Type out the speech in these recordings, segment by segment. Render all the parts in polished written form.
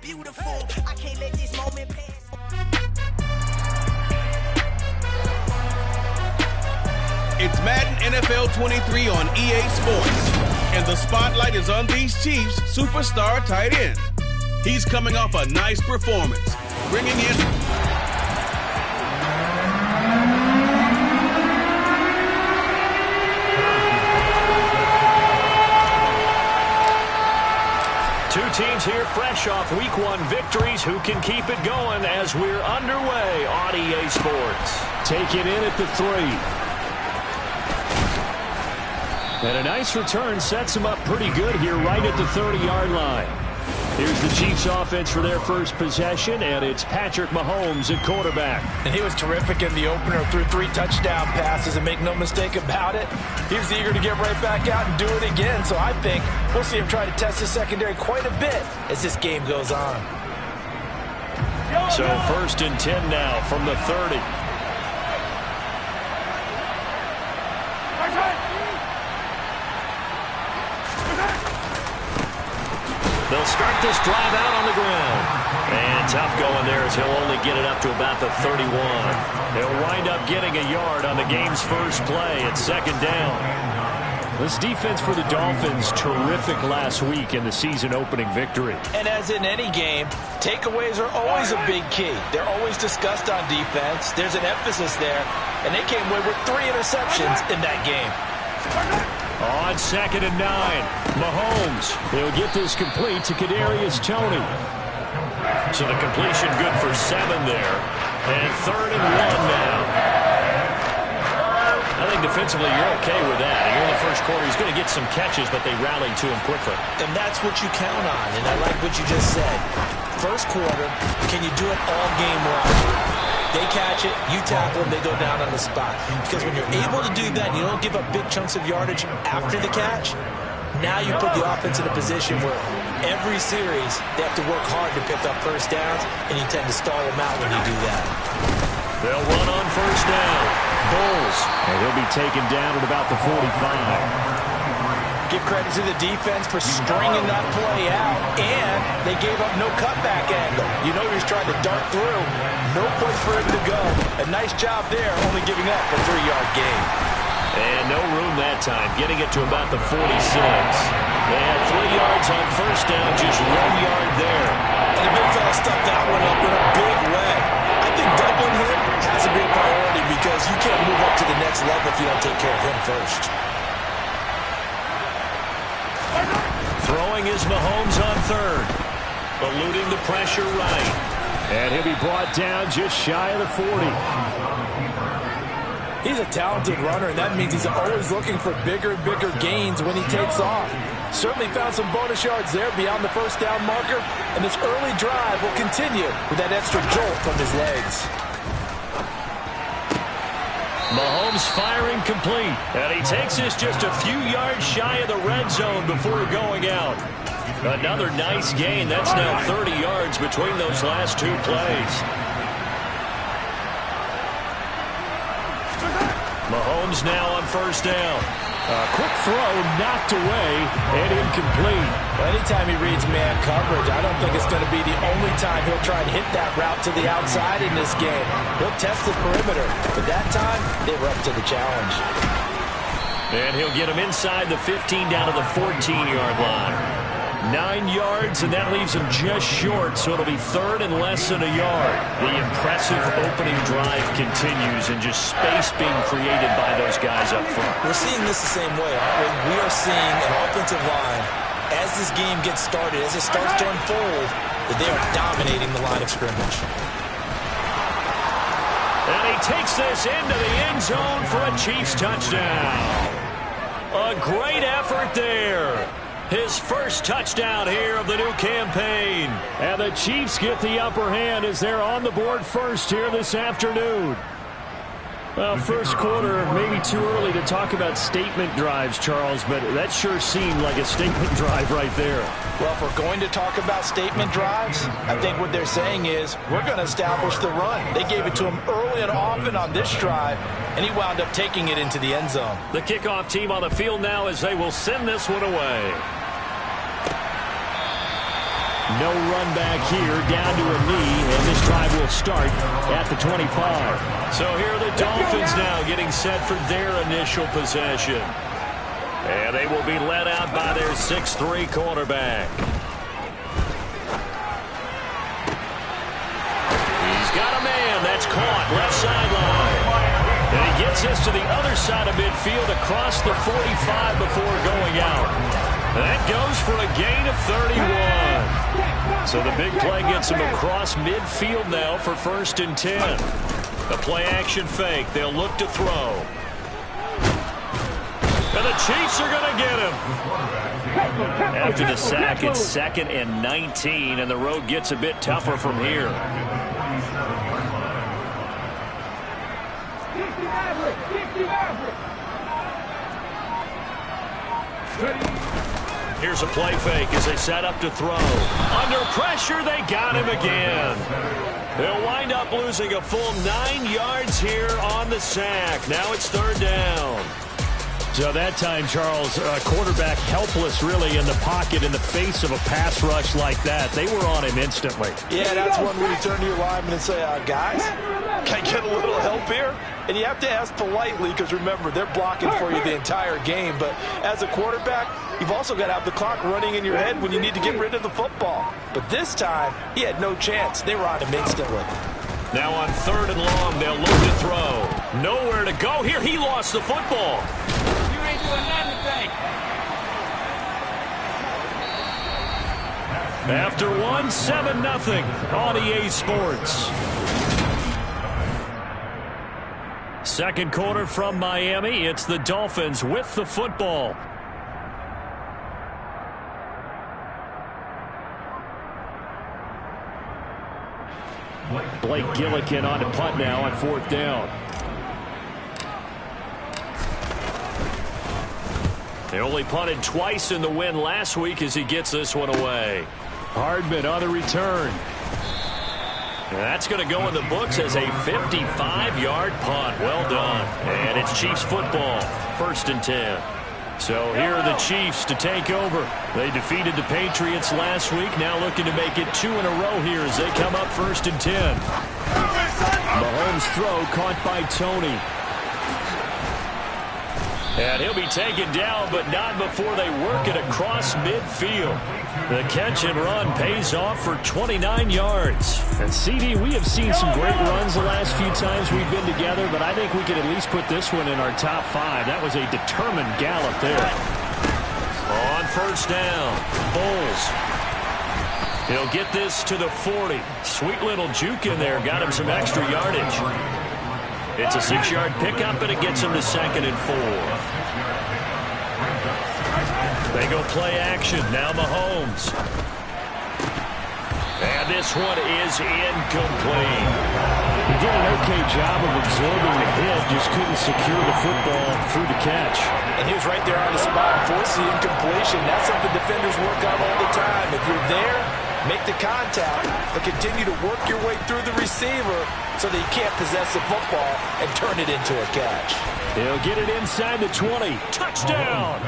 beautiful. I can't let this moment pass. It's Madden NFL 23 on EA Sports, and the spotlight is on these Chiefs superstar tight end. He's coming off a nice performance, bringing in... Two teams here fresh off Week 1 victories. Who can keep it going as we're underway on EA Sports? Take it in at the 3. And a nice return sets them up pretty good here right at the 30-yard line. Here's the Chiefs offense for their first possession, and it's Patrick Mahomes at quarterback. And he was terrific in the opener, threw 3 touchdown passes, and make no mistake about it, he was eager to get right back out and do it again. So I think we'll see him try to test his secondary quite a bit as this game goes on. So 1st and 10 now from the 30. They'll start this drive out on the ground. And tough going there as he'll only get it up to about the 31. He'll wind up getting a yard on the game's first play at 2nd down. This defense for the Dolphins, terrific last week in the season-opening victory. And as in any game, takeaways are always a big key. They're always discussed on defense. There's an emphasis there, and they came away with 3 interceptions in that game. On 2nd and 9, Mahomes. He'll get this complete to Kadarius Toney. So the completion good for 7 there. And 3rd and 1 now. I think defensively you're okay with that. Here in the first quarter, he's going to get some catches, but they rallied to him quickly. And that's what you count on, and I like what you just said. First quarter, can you do it all game long? They catch it, you tackle them, they go down on the spot. Because when you're able to do that, you don't give up big chunks of yardage after the catch. Now you put the offense in a position where every series they have to work hard to pick up first downs, and you tend to stall them out when you do that. They'll run on 1st down. Bulls. And he'll be taken down at about the 45. Give credit to the defense for stringing that play out, and they gave up no cutback angle. You know he was trying to dart through. No place for him to go. A nice job there, only giving up a 3-yard gain. And no room that time, getting it to about the 46. They had 3 yards on 1st down, just 1 yard there. And the big fella stuffed that one up in a big way. I think doubling him has to be a priority because you can't move up to the next level if you don't take care of him first. Throwing is Mahomes on 3rd. Eluding the pressure right. And he'll be brought down just shy of the 40. He's a talented runner, and that means he's always looking for bigger and bigger gains when he takes off. Certainly found some bonus yards there beyond the 1st down marker, and this early drive will continue with that extra jolt from his legs. Mahomes firing complete, and he takes this just a few yards shy of the red zone before going out. Another nice gain. That's now 30 yards between those last 2 plays. Mahomes now on 1st down. A quick throw knocked away and incomplete. Well, anytime he reads man coverage, I don't think it's going to be the only time he'll try and hit that route to the outside in this game. He'll test the perimeter, but that time they were up to the challenge. And he'll get him inside the 15 down to the 14-yard line. 9 yards, and that leaves him just short, so it'll be 3rd and less than a yard. The impressive opening drive continues, and just space being created by those guys up front. We're seeing this the same way, aren't we? We are seeing an offensive line, as this game gets started, as it starts to unfold, that they are dominating the line of scrimmage. And he takes this into the end zone for a Chiefs touchdown. A great effort there. His first touchdown here of the new campaign. And the Chiefs get the upper hand as they're on the board first here this afternoon. Well, first quarter, maybe too early to talk about statement drives, Charles, but that sure seemed like a statement drive right there. Well, if we're going to talk about statement drives, I think what they're saying is we're going to establish the run. They gave it to him early and often on this drive, and he wound up taking it into the end zone. The kickoff team on the field now as they will send this one away. No run back here, down to a knee, and this drive will start at the 25. So here are the Dolphins now getting set for their initial possession. And they will be led out by their 6'3" quarterback. He's got a man. That's caught. Left sideline. And he gets this to the other side of midfield across the 45 before going out. That goes for a gain of 31. So the big play gets him across midfield now for 1st and 10. The play action fake. They'll look to throw. And the Chiefs are going to get him. After the sack, it's 2nd and 19, and the road gets a bit tougher from here. Here's a play fake as they set up to throw. Under pressure, they got him again. They'll wind up losing a full 9 yards here on the sack. Now it's 3rd down. So that time, Charles, quarterback helpless really in the pocket in the face of a pass rush like that. They were on him instantly. Yeah, that's one where you turn to your lineman and say, guys, can I get a little help here? And you have to ask politely because, remember, they're blocking for you the entire game. But as a quarterback, you've also got to have the clock running in your head when you need to get rid of the football. But this time, he had no chance. They were on him instantly. Now on 3rd and long, they'll look to throw. Nowhere to go here. He lost the football. You ain't doing nothing. After 7-0 on EA Sports. Second quarter from Miami. It's the Dolphins with the football. Blake Gillikin on to punt now on 4th down. They only punted twice in the win last week as he gets this one away. Hardman on the return. And that's going to go in the books as a 55-yard punt. Well done. And it's Chiefs football. 1st and 10. So here are the Chiefs to take over. They defeated the Patriots last week. Now looking to make it 2 in a row here as they come up 1st and 10. Mahomes' throw caught by Tony. And he'll be taken down, but not before they work it across midfield. The catch and run pays off for 29 yards. And CD, we have seen some great runs the last few times we've been together, but I think we could at least put this one in our top 5. That was a determined gallop there. On 1st down, Bulls. He'll get this to the 40. Sweet little juke in there. Got him some extra yardage. It's a 6-yard pickup, and it gets him to 2nd and 4. They go play action. Now Mahomes. And this one is incomplete. He did an okay job of absorbing the hit, just couldn't secure the football through the catch. And he was right there on the spot, forcing the incompletion. That's something defenders work on all the time. If you're there, make the contact, but continue to work your way through the receiver so that you can't possess the football and turn it into a catch. He'll get it inside the 20. Touchdown!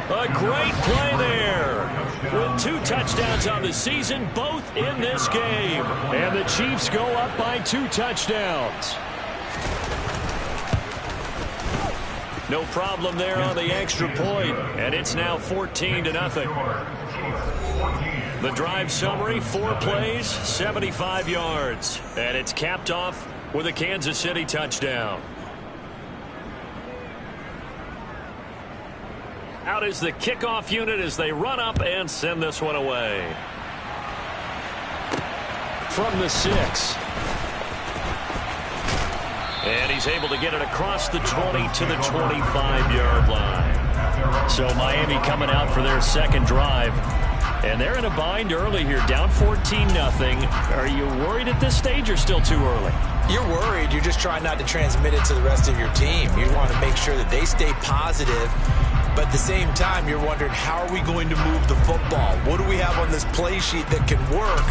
A great play there. With 2 touchdowns on the season, both in this game. And the Chiefs go up by 2 touchdowns. No problem there on the extra point, and it's now 14-0. The drive summary, 4 plays, 75 yards. And it's capped off with a Kansas City touchdown. Out is the kickoff unit as they run up and send this one away. From the 6. And he's able to get it across the 20 to the 25-yard line. So Miami coming out for their second drive. And they're in a bind early here, down 14-0. Are you worried at this stage or still too early? You're worried. You're just trying not to transmit it to the rest of your team. You want to make sure that they stay positive. But at the same time, you're wondering, how are we going to move the football? What do we have on this play sheet that can work?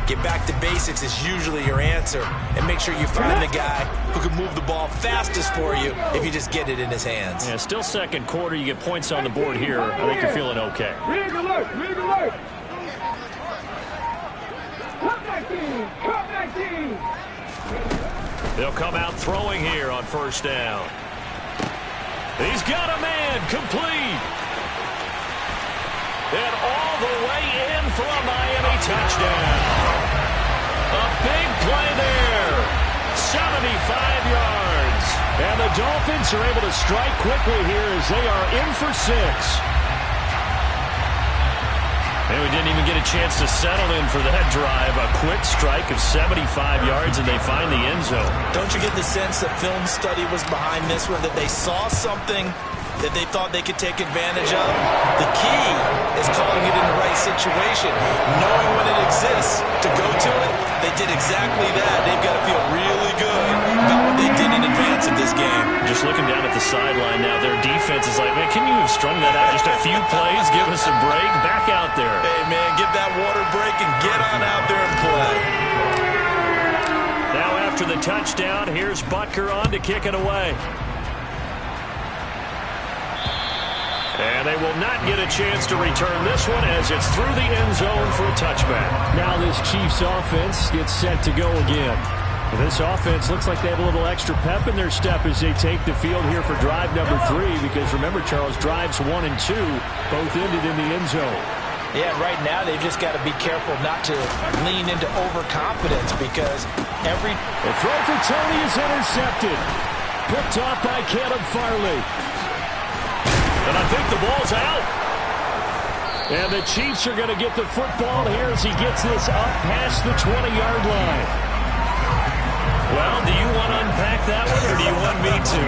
Get back to basics is usually your answer. And make sure you find the guy who can move the ball fastest for you if you just get it in his hands. Yeah, still second quarter. You get points on the board here. I think you're feeling okay. They'll come out throwing here on first down. He's got a man, complete. And all the way in for a Miami touchdown. A big play there. 75 yards. And the Dolphins are able to strike quickly here as they are in for 6. And we didn't even get a chance to settle in for that drive. A quick strike of 75 yards, and they find the end zone. Don't you get the sense that film study was behind this one, that they saw something that they thought they could take advantage of? The key is calling it in the right situation, knowing when it exists to go to it. They did exactly that. They've got to feel really good about what they did in advance of this game. Just looking down at the sideline now, their defense is like, man, can you have strung that out just a few plays? Give us a break. Back out there. Hey, man, get that water break and get on out there and play. Now after the touchdown, here's Butker on to kick it away. And they will not get a chance to return this one as it's through the end zone for a touchback. Now this Chiefs offense gets set to go again. This offense looks like they have a little extra pep in their step as they take the field here for drive number 3, because remember, Charles, drives 1 and 2 both ended in the end zone. Yeah, right now they've just got to be careful not to lean into overconfidence, because The throw for Tony is intercepted. Picked off by Caleb Farley. And I think the ball's out. And the Chiefs are going to get the football here as he gets this up past the 20-yard line. Well, do you want to unpack that one, or do you want me to?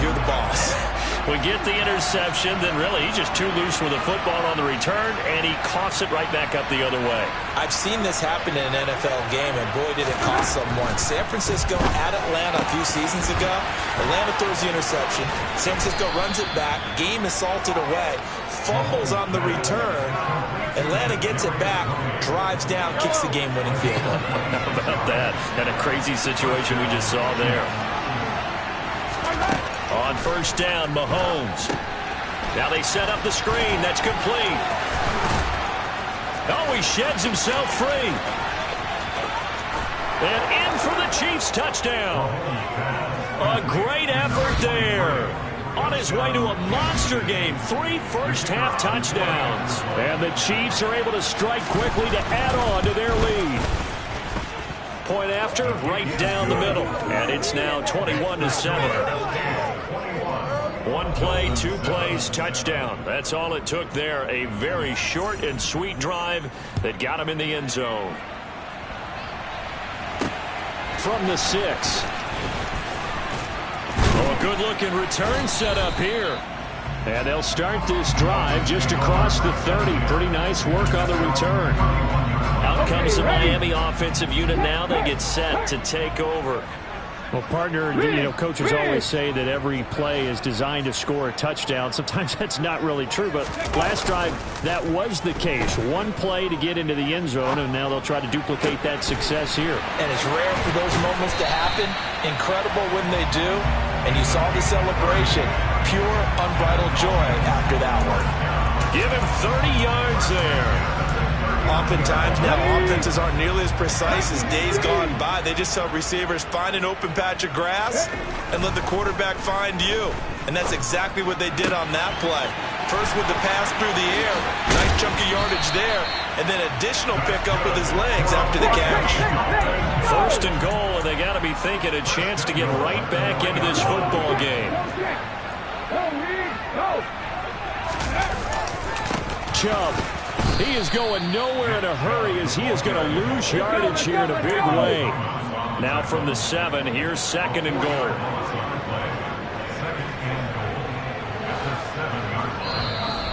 You're the boss. We get the interception, then really he's just too loose with the football on the return, and he coughs it right back up the other way. I've seen this happen in an NFL game, and boy, did it cost someone. San Francisco at Atlanta a few seasons ago. Atlanta throws the interception. San Francisco runs it back. Game is salted away. Fumbles on the return. Atlanta gets it back, drives down, kicks the game-winning field goal. How about that? And a crazy situation we just saw there. On first down, Mahomes. Now they set up the screen. That's complete. Oh, he sheds himself free. And in for the Chiefs touchdown. A great effort there. On his way to a monster game. 3 first-half touchdowns. And the Chiefs are able to strike quickly to add on to their lead. Point after, right down the middle. And it's now 21-7. 1 play, 2 plays, touchdown. That's all it took there. A very short and sweet drive that got him in the end zone. From the 6. Oh, a good-looking return set up here. And they'll start this drive just across the 30. Pretty nice work on the return. Out comes the Miami offensive unit now. They get set to take over. Well, partner, coaches always say that every play is designed to score a touchdown. Sometimes that's not really true, but last drive, that was the case. 1 play to get into the end zone, and now they'll try to duplicate that success here. And it's rare for those moments to happen. Incredible when they do. And you saw the celebration. Pure, unbridled joy after that one. Give him 30 yards there. Oftentimes now offenses aren't nearly as precise as days gone by. They just help receivers find an open patch of grass and let the quarterback find you. And that's exactly what they did on that play. First with the pass through the air, nice chunk of yardage there, and then additional pickup with his legs after the catch. First and goal, and they got to be thinking a chance to get right back into this football game. Chubb. He is going nowhere in a hurry as he is going to lose yardage here in a big way. Now from the 7, here's 2nd and goal.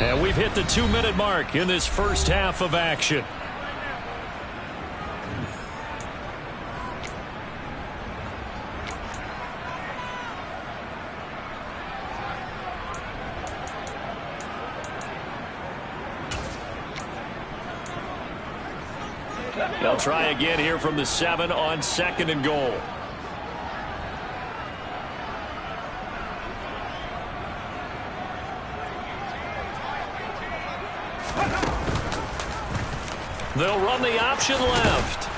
And we've hit the 2-minute mark in this first half of action. They'll try again here from the 7 on 2nd and goal. They'll run the option left.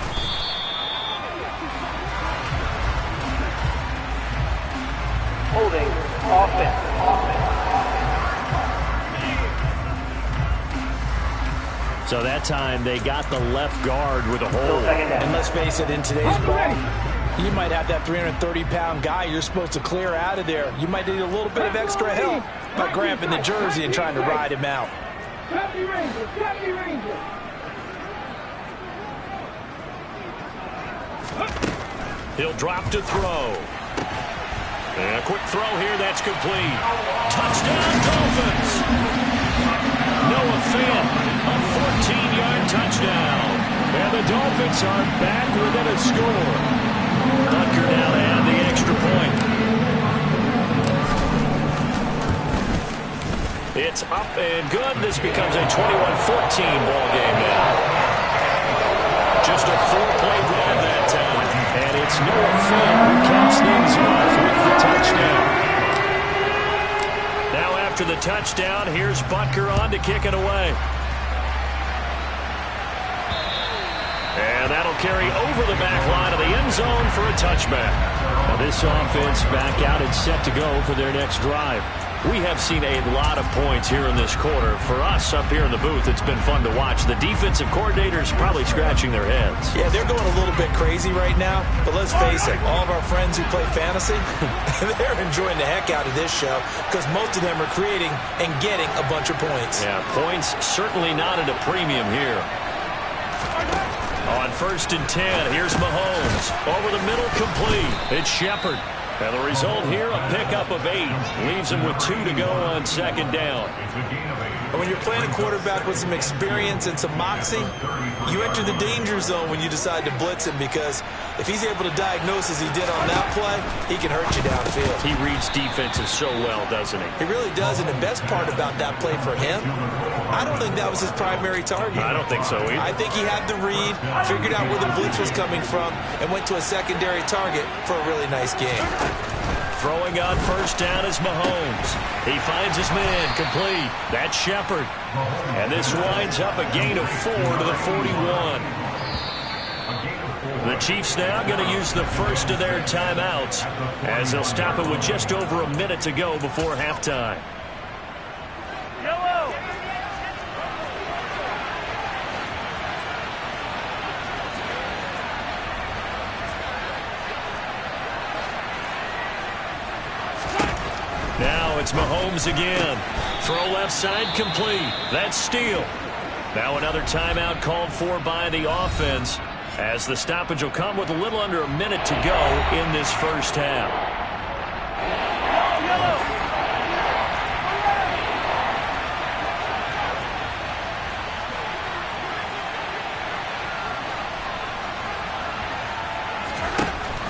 So that time they got the left guard with a hold. And let's face it, in today's ball, you might have that 330-pound guy you're supposed to clear out of there. You might need a little bit of extra help by grabbing the jersey and trying to ride him out. He'll drop to throw. And a quick throw here, that's complete. Touchdown, Dolphins! Noah Fant, a 14-yard touchdown. And the Dolphins are back within a score. Butker now to add the extra point. It's up and good. This becomes a 21-14 ball game now. Just a 4-play drive that time. And it's Noah Fant who caps things off with the touchdown. Now after the touchdown, here's Butker on to kick it away. And that'll carry over the back line of the end zone for a touchback. Now this offense back out and set to go for their next drive. We have seen a lot of points here in this quarter. For us up here in the booth, it's been fun to watch. The defensive coordinators probably scratching their heads. Yeah, they're going a little bit crazy right now, but let's face it, all of our friends who play fantasy, they're enjoying the heck out of this show because most of them are creating and getting a bunch of points. Yeah, points certainly not at a premium here. On 1st and 10, here's Mahomes. Over the middle, complete. It's Shepard. And the result here, a pickup of 8. Leaves him with 2 to go on 2nd down. When you're playing a quarterback with some experience and some moxie, you enter the danger zone when you decide to blitz him because if he's able to diagnose as he did on that play, he can hurt you downfield. He reads defenses so well, doesn't he? He really does, and the best part about that play for him, I don't think that was his primary target. I don't think so either. I think he had the read, figured out where the blitz was coming from, and went to a secondary target for a really nice game. Throwing on 1st down is Mahomes. He finds his man, complete. That's Shepard. And this winds up a gain of 4 to the 41. The Chiefs now going to use the first of their timeouts as they'll stop it with just over a minute to go before halftime. Now it's Mahomes again. Throw left side, complete. That's Steele. Now another timeout called for by the offense as the stoppage will come with a little under a minute to go in this first half.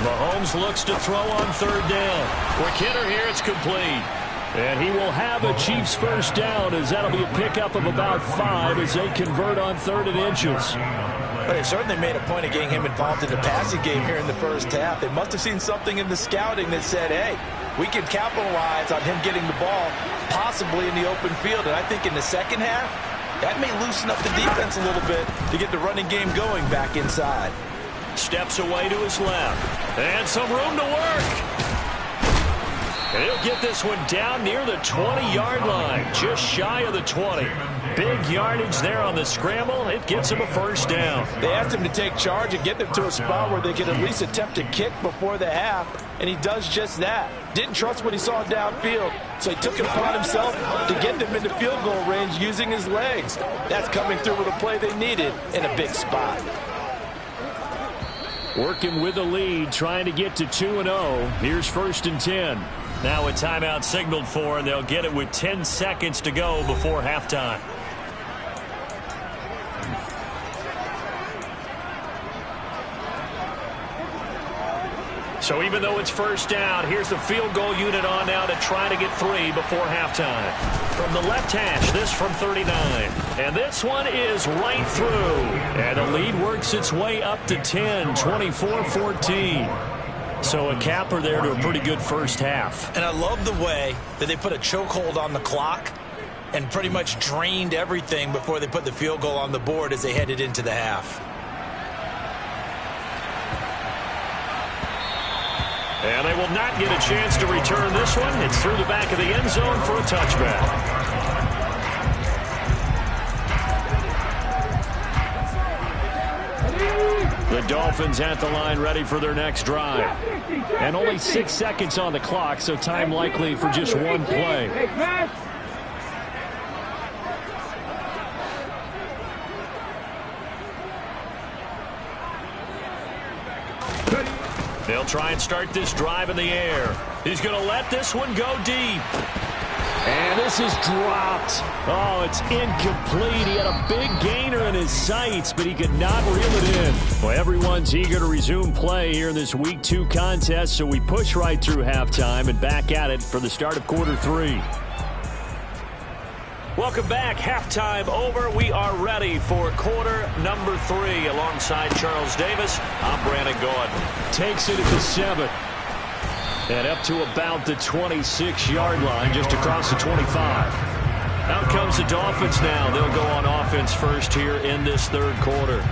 Mahomes looks to throw on 3rd down. Quick hitter here, it's complete. And he will have a Chiefs first down as that'll be a pickup of about 5 as they convert on 3rd and inches. But they certainly made a point of getting him involved in the passing game here in the first half. They must have seen something in the scouting that said, hey, we can capitalize on him getting the ball possibly in the open field. And I think in the second half, that may loosen up the defense a little bit to get the running game going back inside. Steps away to his left. And some room to work. And he'll get this one down near the 20-yard line, just shy of the 20. Big yardage there on the scramble. It gets him a first down. They asked him to take charge and get them to a spot where they could at least attempt to kick before the half, and he does just that. Didn't trust what he saw downfield, so he took it upon himself to get them into field goal range using his legs. That's coming through with a play they needed in a big spot. Working with the lead, trying to get to 2-0. Here's 1st and 10. Now a timeout signaled for, and they'll get it with 10 seconds to go before halftime. So even though it's first down, here's the field goal unit on now to try to get 3 before halftime. From the left hash, this from 39. And this one is right through. And the lead works its way up to 10, 24-14. So a capper there to a pretty good first half. And I love the way that they put a chokehold on the clock and pretty much drained everything before they put the field goal on the board as they headed into the half. And they will not get a chance to return this one. It's through the back of the end zone for a touchback. The Dolphins at the line ready for their next drive. And only 6 seconds on the clock, so time likely for just one play. They'll try and start this drive in the air. He's going to let this one go deep. And this is dropped. Oh, it's incomplete. He had a big gainer in his sights, but he could not reel it in. Well, everyone's eager to resume play here in this Week 2 contest, so we push right through halftime and back at it for the start of quarter 3. Welcome back. Halftime over. We are ready for quarter number 3. Alongside Charles Davis, I'm Brandon Gordon. Takes it at the 7. And up to about the 26-yard line, just across the 25. Out comes the Dolphins now. They'll go on offense first here in this third quarter.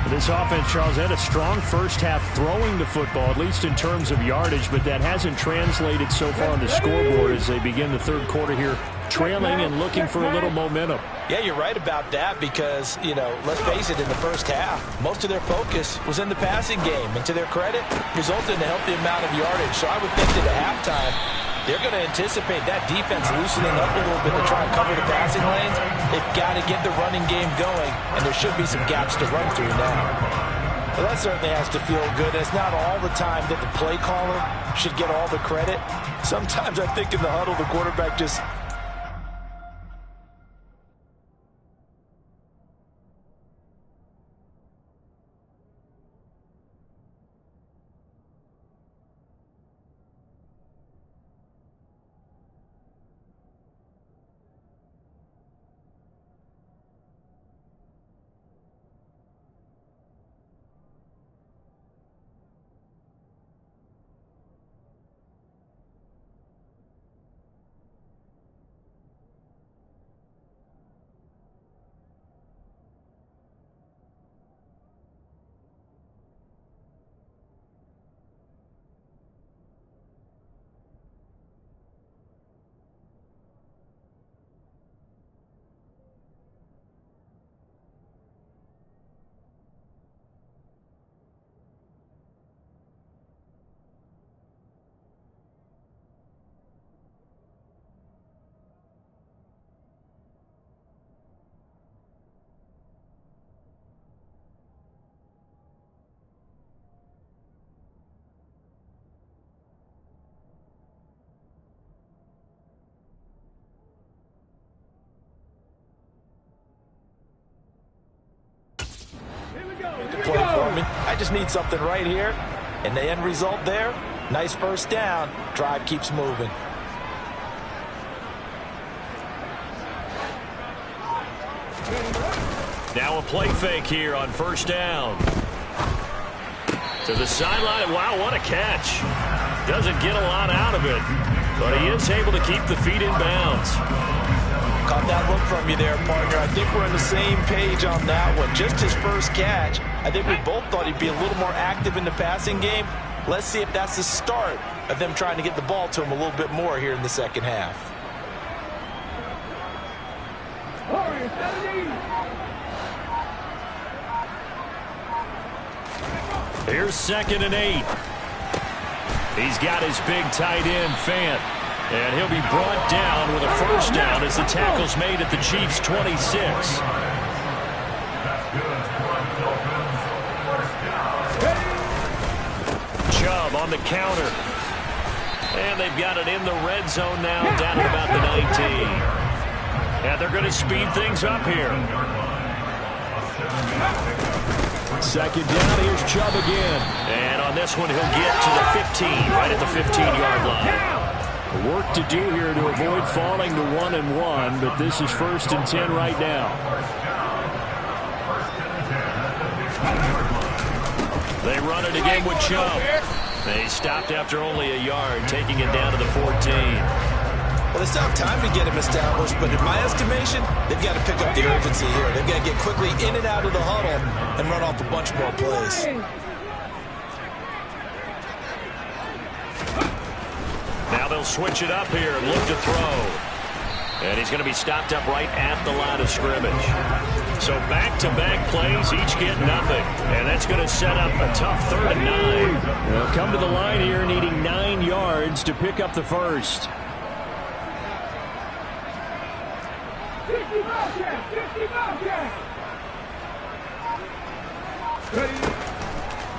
This offense, Charles, had a strong first half throwing the football, at least in terms of yardage, but that hasn't translated so far on the scoreboard as they begin the third quarter here, trailing and looking for a little momentum. Yeah, you're right about that because, let's face it, in the first half, most of their focus was in the passing game. And to their credit, resulted in a healthy amount of yardage. So I would think that at halftime, they're going to anticipate that defense loosening up a little bit to try and cover the passing lanes. They've got to get the running game going, and there should be some gaps to run through now. Well, that certainly has to feel good. It's not all the time that the play caller should get all the credit. Sometimes I think in the huddle, the quarterback just... play for me. I just need something right here. And the end result there, nice first down. Drive keeps moving. Now a play fake here on first down. To the sideline. Wow, what a catch. Doesn't get a lot out of it, but he is able to keep the feet in bounds. Caught that look from you there, partner. I think we're on the same page on that one. Just his first catch. I think we both thought he'd be a little more active in the passing game. Let's see if that's the start of them trying to get the ball to him a little bit more here in the second half. Here's 2nd and 8. He's got his big tight end, Fant. And he'll be brought down with a first down as the tackle's made at the Chiefs' 26. Chubb on the counter. And they've got it in the red zone now, down at about the 19. And they're going to speed things up here. 2nd down, here's Chubb again. And on this one, he'll get to the 15, right at the 15-yard line. Work to do here to avoid falling to 1-1, but this is 1st and 10 right now. They run it again with Chubb. They stopped after only a yard, taking it down to the 14. Well, they still have time to get him established, but in my estimation, they've got to pick up the urgency here. They've got to get quickly in and out of the huddle and run off a bunch more plays. He'll switch it up here and look to throw. And he's going to be stopped up right at the line of scrimmage. So back-to-back plays, each get nothing. And that's going to set up a tough 3rd and 9. They'll come to the line here needing 9 yards to pick up the first. 50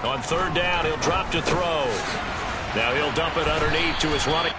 On 3rd down, he'll drop to throw. Now he'll dump it underneath to his running.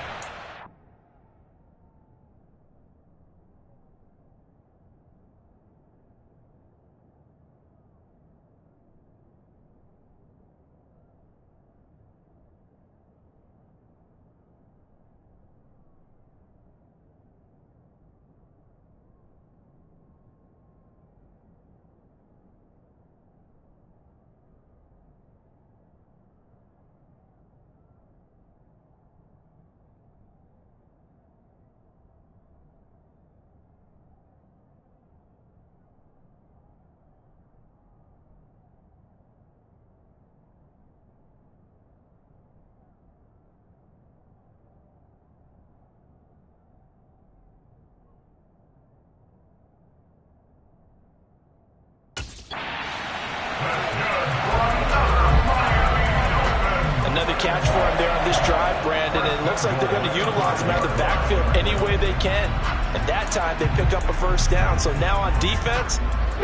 Another catch for him there on this drive, Brandon. It looks like they're going to utilize him out of the backfield any way they can. And that time they pick up a first down. So now on defense,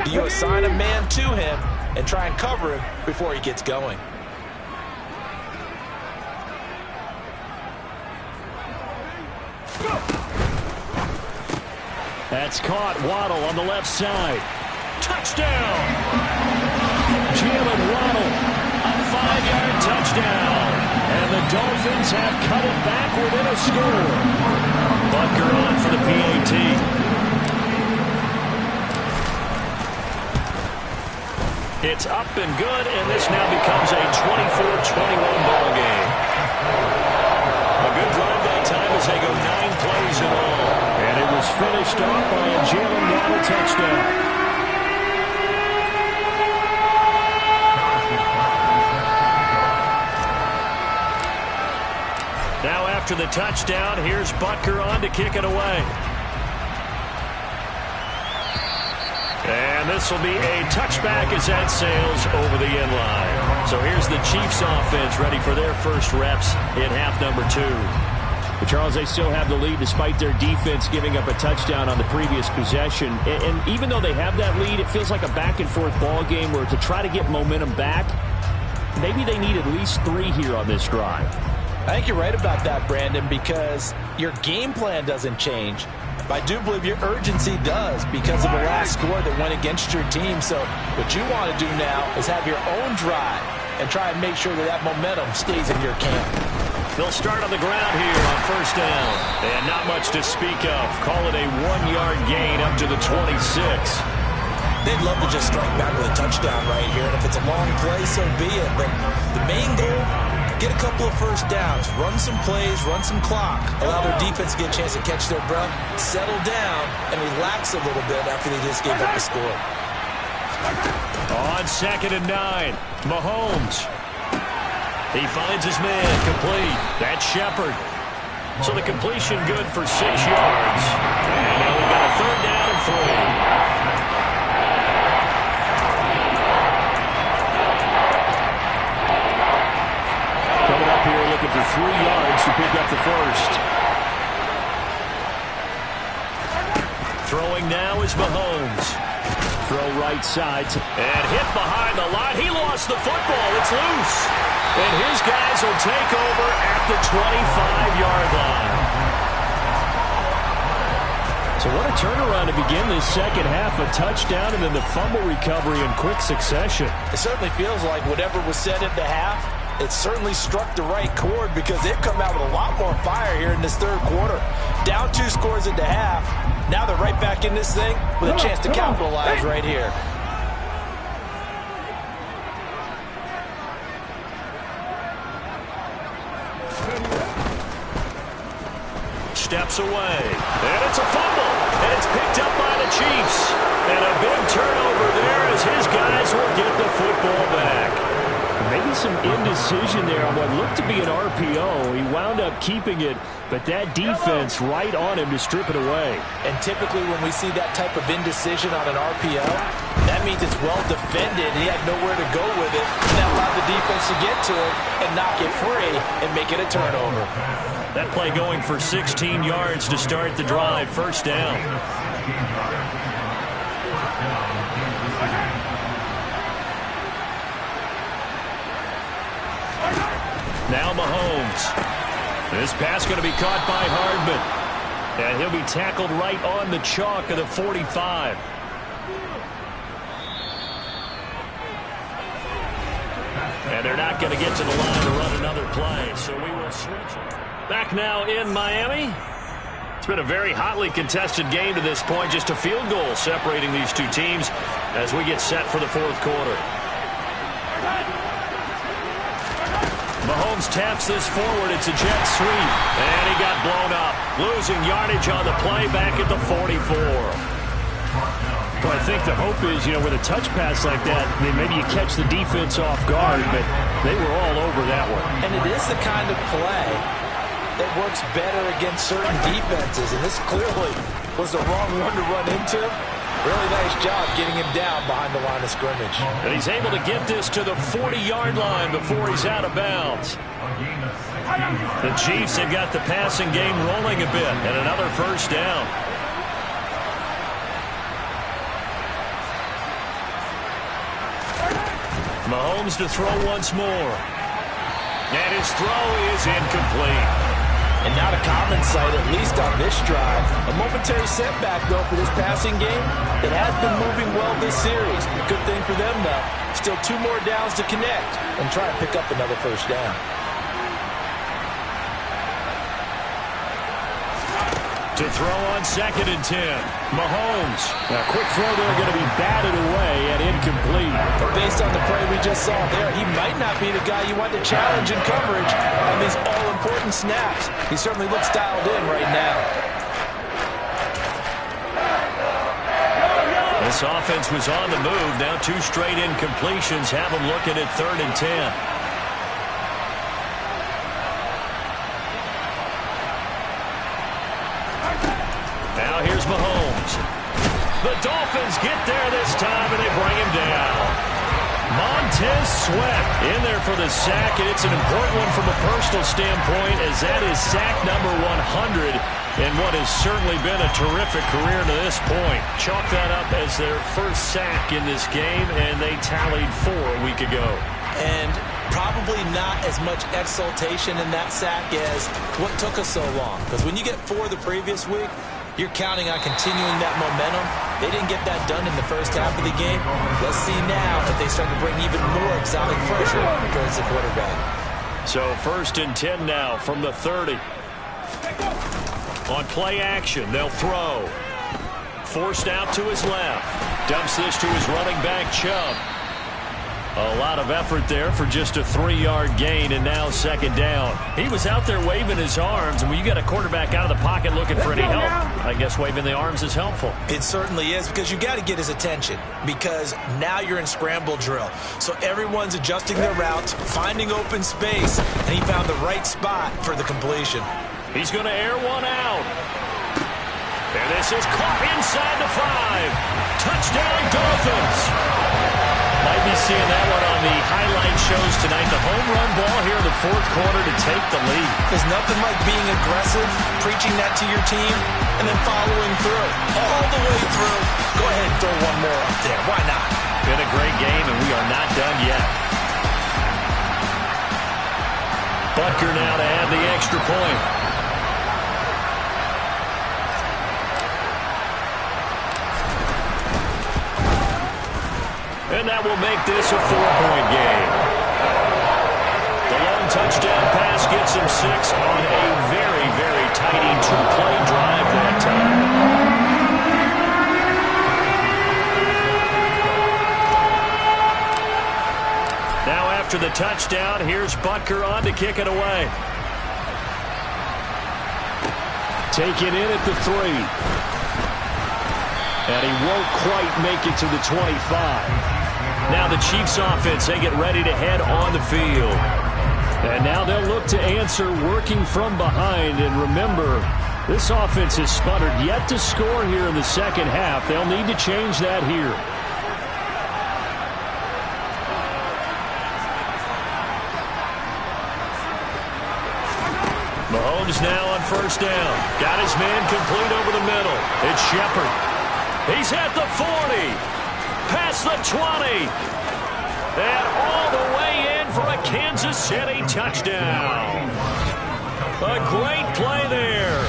do you assign a man to him and try and cover him before he gets going? That's caught. Waddle on the left side. Touchdown! Jalen Waddle, a 5-yard touchdown. And the Dolphins have cut it back within a score. Butker on for the PAT. It's up and good, and this now becomes a 24-21 ball game. A good drive that time as they go 9 plays in all. And it was finished off by a Jalen Waddle touchdown. Now after the touchdown, here's Butker on to kick it away. And this will be a touchback as that sails over the end line. So here's the Chiefs offense ready for their first reps in half number 2. But Charles, they still have the lead despite their defense giving up a touchdown on the previous possession. And even though they have that lead, it feels like a back-and-forth ball game where to try to get momentum back, maybe they need at least 3 here on this drive. I think you're right about that, Brandon, because your game plan doesn't change. I do believe your urgency does because of the last score that went against your team. So what you want to do now is have your own drive and try and make sure that that momentum stays in your camp. They'll start on the ground here on first down. And not much to speak of. Call it a 1-yard gain up to the 26. They'd love to just strike back with a touchdown right here. And if it's a long play, so be it. But the main goal, get a couple of first downs, run some plays, run some clock, allow their defense to get a chance to catch their breath, settle down, and relax a little bit after they just gave up the score. On 2nd and 9, Mahomes. He finds his man, complete. That's Shepard. So the completion good for 6 yards. And now we've got a 3rd down and 3. Here looking for 3 yards to pick up the first. Throwing now is Mahomes. Throw right side. And hit behind the line. He lost the football. It's loose. And his guys will take over at the 25-yard line. So what a turnaround to begin this second half. A touchdown and then the fumble recovery in quick succession. It certainly feels like whatever was said at the half, it certainly struck the right chord because they've come out with a lot more fire here in this 3rd quarter. Down 2 scores into half. Now they're right back in this thing with a chance to capitalize right here. Steps away. And it's a fumble. And it's picked up by the Chiefs. And a big turnover there as his guys will get the football back. Maybe some indecision there on what looked to be an RPO. He wound up keeping it, but that defense right on him to strip it away. And typically when we see that type of indecision on an RPO, that means it's well defended. He had nowhere to go with it, and that allowed the defense to get to it and knock it free and make it a turnover. That play going for 16 yards to start the drive. First down. Now Mahomes. This pass going to be caught by Hardman. And he'll be tackled right on the chalk of the 45. And they're not going to get to the line to run another play, so we will switch. Back now in Miami. It's been a very hotly contested game to this point. Just a field goal separating these two teams as we get set for the fourth quarter. Mahomes taps this forward. It's a jet sweep. And he got blown up. Losing yardage on the play back at the 44. Well, I think the hope is, with a touch pass like that, maybe you catch the defense off guard, but they were all over that one. And it is the kind of play that works better against certain defenses, and this clearly was the wrong one to run into. Really nice job getting him down behind the line of scrimmage. And he's able to get this to the 40-yard line before he's out of bounds. The Chiefs have got the passing game rolling a bit, and another first down. Mahomes to throw once more. And his throw is incomplete. And not a common sight, at least on this drive. A momentary setback, though, for this passing game that has been moving well this series. Good thing for them, though. Still 2 more downs to connect and try and pick up another first down. To throw on 2nd and 10. Mahomes. Now, quick throw there going to be batted away and incomplete. But based on the play we just saw there, he might not be the guy you want to challenge in coverage on these all-important snaps. He certainly looks dialed in right now. This offense was on the move. Now 2 straight incompletions have them looking at 3rd and 10. Now here's Mahomes. The Dolphins get there this time, and they bring him down. Montez Sweat in there for the sack, and it's an important one from a personal standpoint, as that is sack number 100 in what has certainly been a terrific career to this point. Chalk that up as their first sack in this game, and they tallied 4 a week ago. And probably not as much exultation in that sack as what took us so long. Because when you get 4 the previous week, you're counting on continuing that momentum. They didn't get that done in the first half of the game. Let's see now if they start to bring even more exotic pressure towards the quarterback. So 1st and 10 now from the 30. On play action, they'll throw. Forced out to his left. Dumps this to his running back, Chubb. A lot of effort there for just a 3-yard gain, and now 2nd down. He was out there waving his arms, and when you get a quarterback out of the pocket looking for any help, I guess waving the arms is helpful. It certainly is, because you got to get his attention, because now you're in scramble drill. So everyone's adjusting their routes, finding open space, and he found the right spot for the completion. He's going to air one out. And this is caught inside the 5. Touchdown, Dolphins. Might be seeing that one on the highlight shows tonight. The home run ball here in the 4th quarter to take the lead. There's nothing like being aggressive, preaching that to your team, and then following through. All the way through. Go ahead and throw one more up there. Why not? Been a great game, and we are not done yet. Butker now to add the extra point. And that will make this a 4-point game. The long touchdown pass gets him 6 on a very, very tidy 2-play drive that time. Now after the touchdown, here's Butker on to kick it away. Taken in at the 3. And he won't quite make it to the 25. Now the Chiefs offense, they get ready to head on the field. And now they'll look to answer working from behind. And remember, this offense has sputtered yet to score here in the second half. They'll need to change that here. Mahomes now on first down. Got his man complete over the middle. It's Shepard. He's at the 40. Past the 20. And all the way in for a Kansas City touchdown. A great play there.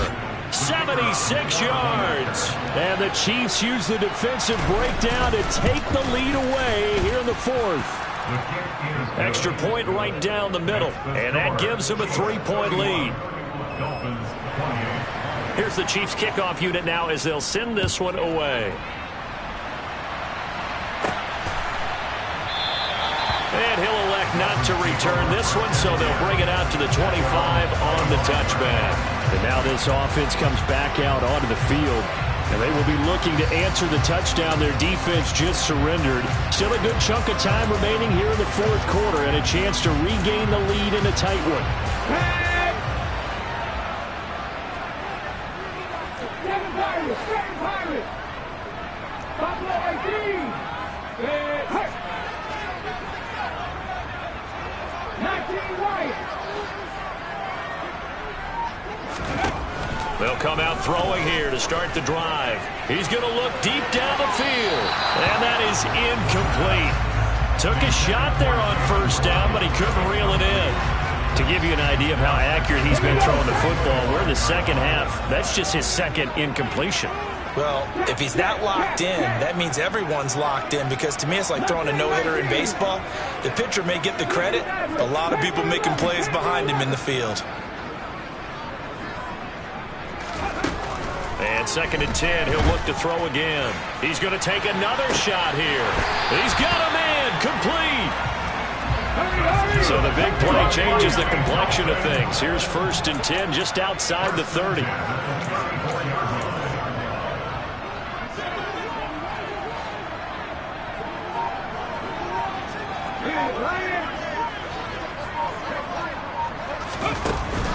76 yards. And the Chiefs use the defensive breakdown to take the lead away here in the fourth. Extra point right down the middle. And that gives them a 3-point lead. Here's the Chiefs kickoff unit now as they'll send this one away. And he'll elect not to return this one, so they'll bring it out to the 25 on the touchback. And now this offense comes back out onto the field. And they will be looking to answer the touchdown their defense just surrendered. Still a good chunk of time remaining here in the fourth quarter and a chance to regain the lead in a tight one. They'll come out throwing here to start the drive. He's going to look deep down the field. And that is incomplete. Took a shot there on first down, but he couldn't reel it in. To give you an idea of how accurate he's been throwing the football, we're in the second half. That's just his second incompletion. Well, if he's not locked in, that means everyone's locked in, because to me it's like throwing a no-hitter in baseball. The pitcher may get the credit, a lot of people making plays behind him in the field. And 2nd and 10, he'll look to throw again. He's going to take another shot here. He's got a man complete. So the big play changes the complexion of things. Here's 1st and 10 just outside the 30.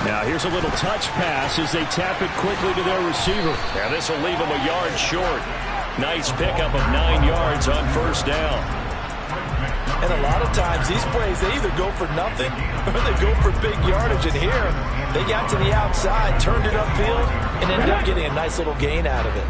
Now here's a little touch pass as they tap it quickly to their receiver. Now this will leave him a yard short. Nice pickup of 9 yards on first down. And a lot of times these plays, they either go for nothing or they go for big yardage. And here, they got to the outside, turned it upfield, and ended up getting a nice little gain out of it.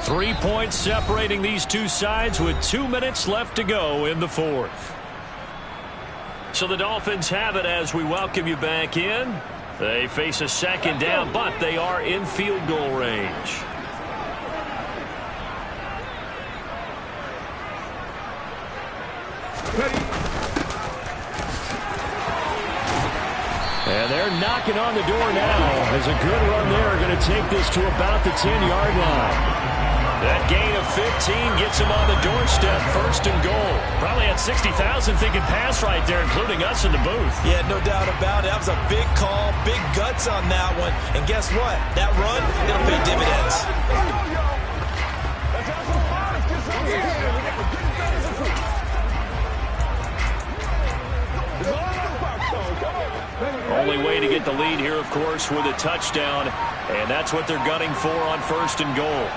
Three points separating these two sides with 2 minutes left to go in the fourth. So the Dolphins have it as we welcome you back in. They face a second down, but they are in field goal range. And they're knocking on the door now as a good run there going to take this to about the 10-yard line. That gain of 15 gets him on the doorstep, 1st and goal. Probably had 60,000 thinking pass right there, including us in the booth. Yeah, no doubt about it. That was a big call, big guts on that one. And guess what? That run, it'll pay dividends. Only way to get the lead here, of course, with a touchdown. And that's what they're gunning for on 1st and goal.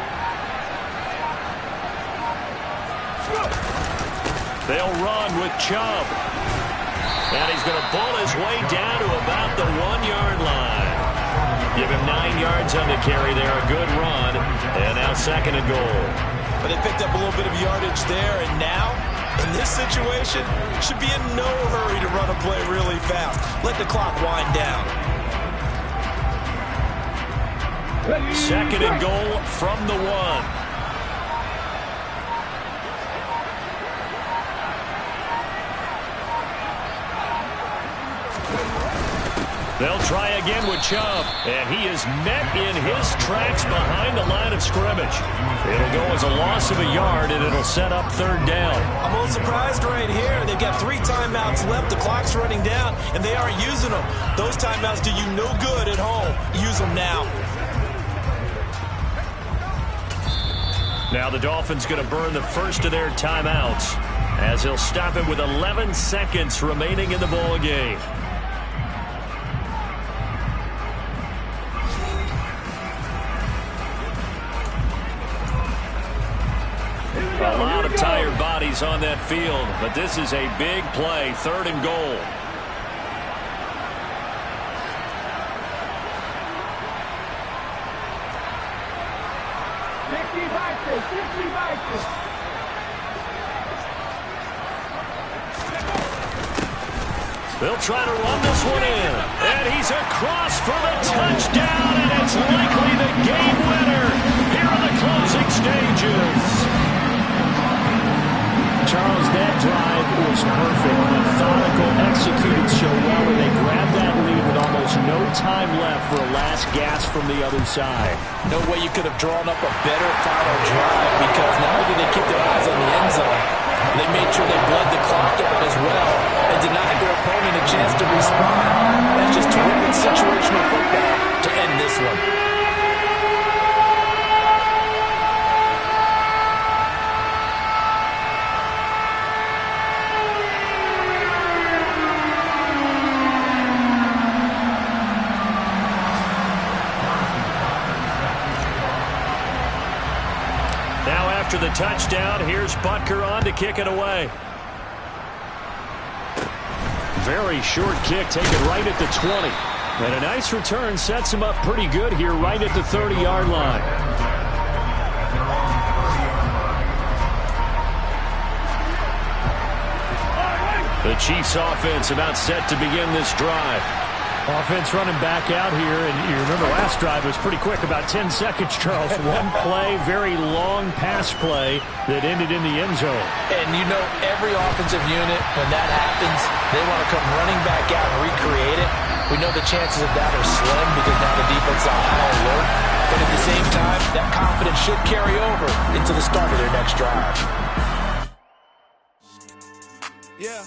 They'll run with Chubb. And he's going to pull his way down to about the 1-yard line. Give him 9 yards on the carry there. A good run. And now 2nd and goal. But they picked up a little bit of yardage there. And now, in this situation, should be in no hurry to run a play really fast. Let the clock wind down. 2nd and goal from the 1. They'll try again with Chubb, and he is met in his tracks behind the line of scrimmage. It'll go as a loss of a yard, and it'll set up third down. I'm a little surprised right here. They've got 3 timeouts left. The clock's running down, and they aren't using them. Those timeouts do you no good at home. Use them now. Now the Dolphins going to burn the first of their timeouts as he'll stop it with 11 seconds remaining in the ball game. A lot of tired bodies on that field, but this is a big play, 3rd and goal. They'll try to run this one in, and he's across for the touchdown, and it's likely the game winner here in the closing stages. Charles, that drive was perfect. Methodical, executed so well, and they grabbed that lead with almost no time left for a last gasp from the other side. No way you could have drawn up a better final drive, because not only did they keep their eyes on the end zone, they made sure they bled the clock out as well and denied their opponent a chance to respond. That's just terrific situational football to end this one. After the touchdown, here's Butker on to kick it away. Very short kick, taken right at the 20. And a nice return sets him up pretty good here right at the 30-yard line. The Chiefs offense about set to begin this drive. Offense running back out here, and you remember last drive was pretty quick, about 10 seconds, Charles. One play, very long pass play that ended in the end zone. And you know every offensive unit, when that happens, they want to come running back out and recreate it. We know the chances of that are slim because now the defense is on high alert. But at the same time, that confidence should carry over into the start of their next drive. Yeah.